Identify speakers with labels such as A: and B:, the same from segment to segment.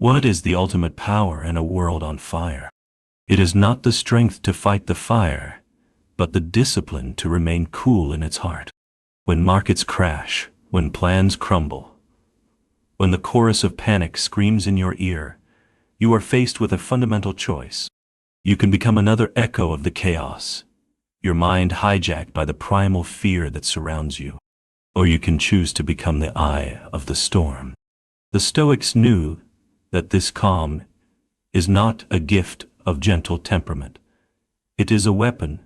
A: What is the ultimate power in a world on fire? It is not the strength to fight the fire, but the discipline to remain cool in its heart. When markets crash, when plans crumble, when the chorus of panic screams in your ear, you are faced with a fundamental choice. You can become another echo of the chaos, your mind hijacked by the primal fear that surrounds you. Or you can choose to become the eye of the storm. The Stoics knew that this calm is not a gift of gentle temperament. It is a weapon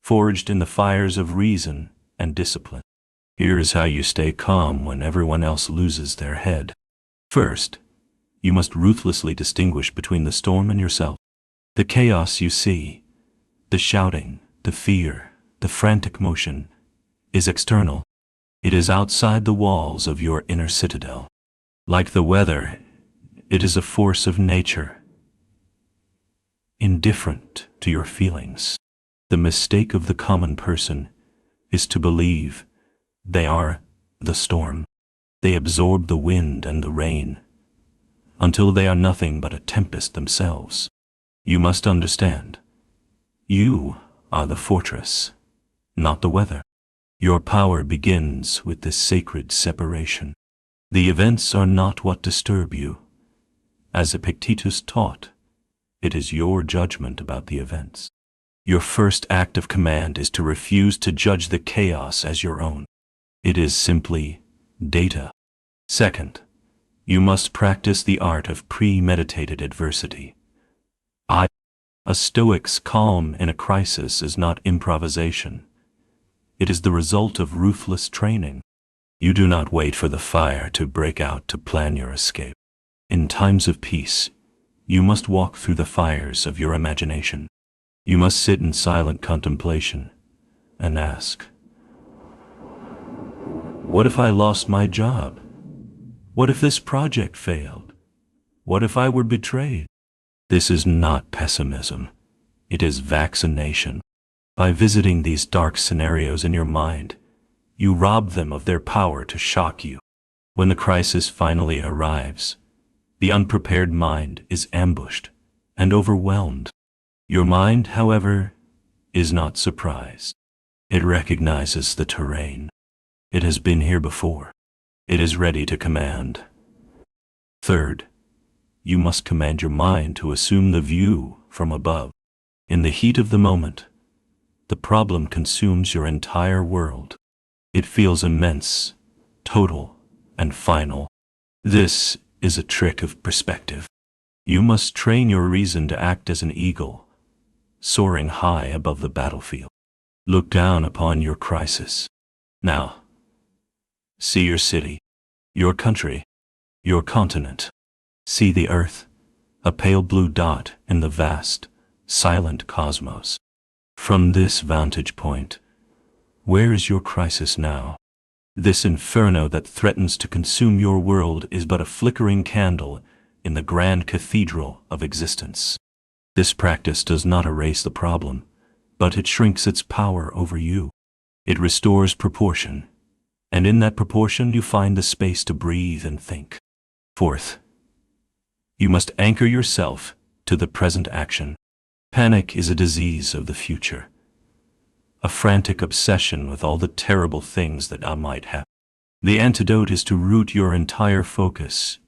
A: forged in the fires of reason and discipline. Here is how you stay calm when everyone else loses their head. First, you must ruthlessly distinguish between the storm and yourself. The chaos you see, the shouting, the fear, the frantic motion, is external. It is outside the walls of your inner citadel. Like the weather, it is a force of nature, indifferent to your feelings. The mistake of the common person is to believe they are the storm. They absorb the wind and the rain until they are nothing but a tempest themselves. You must understand, you are the fortress, not the weather. Your power begins with this sacred separation. The events are not what disturb you. As Epictetus taught, it is your judgment about the events. Your first act of command is to refuse to judge the chaos as your own. It is simply data. Second, you must practice the art of premeditated adversity. A Stoic's calm in a crisis is not improvisation. It is the result of ruthless training. You do not wait for the fire to break out to plan your escape. In times of peace, you must walk through the fires of your imagination. You must sit in silent contemplation and ask, what if I lost my job? What if this project failed? What if I were betrayed? This is not pessimism. It is vaccination. By visiting these dark scenarios in your mind, you rob them of their power to shock you. When the crisis finally arrives, the unprepared mind is ambushed and overwhelmed. Your mind, however, is not surprised. It recognizes the terrain. It has been here before. It is ready to command. Third, you must command your mind to assume the view from above. In the heat of the moment, the problem consumes your entire world. It feels immense, total, and final. This is a trick of perspective. You must train your reason to act as an eagle, soaring high above the battlefield. Look down upon your crisis. Now, see your city, your country, your continent. See the earth, a pale blue dot in the vast, silent cosmos. From this vantage point, where is your crisis now? This inferno that threatens to consume your world is but a flickering candle in the grand cathedral of existence. This practice does not erase the problem, but it shrinks its power over you. It restores proportion, and in that proportion you find the space to breathe and think. Fourth, you must anchor yourself to the present action. Panic is a disease of the future, a frantic obsession with all the terrible things that might happen. The antidote is to root your entire focus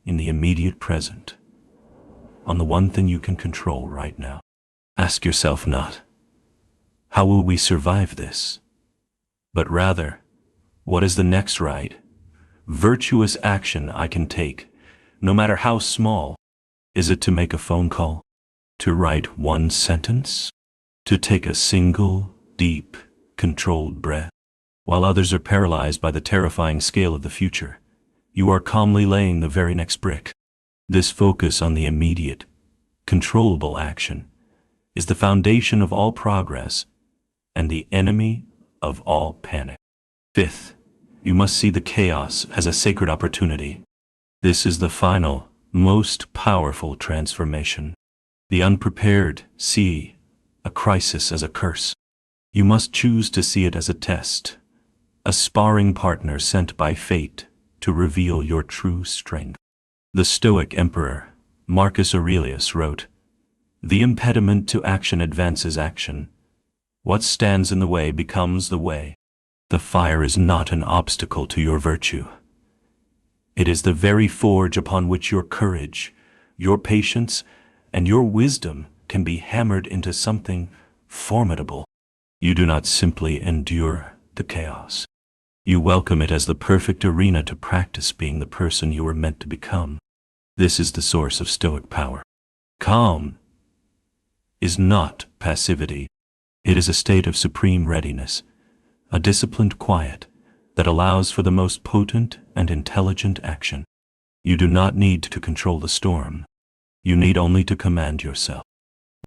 A: in the immediate present, on the one thing you can control right now. Ask yourself not, how will we survive this? But rather, what is the next right, virtuous action I can take, no matter how small? Is it to make a phone call? To write one sentence? To take a single, deep, controlled breath? While others are paralyzed by the terrifying scale of the future, you are calmly laying the very next brick. This focus on the immediate, controllable action is the foundation of all progress and the enemy of all panic. Fifth, you must see the chaos as a sacred opportunity. This is the final, most powerful transformation. The unprepared see a crisis as a curse. You must choose to see it as a test, a sparring partner sent by fate to reveal your true strength. The Stoic emperor, Marcus Aurelius, wrote, "The impediment to action advances action. What stands in the way becomes the way." The fire is not an obstacle to your virtue. It is the very forge upon which your courage, your patience, and your wisdom can be hammered into something formidable. You do not simply endure the chaos. You welcome it as the perfect arena to practice being the person you were meant to become. This is the source of Stoic power. Calm is not passivity. It is a state of supreme readiness, a disciplined quiet that allows for the most potent and intelligent action. You do not need to control the storm. You need only to command yourself.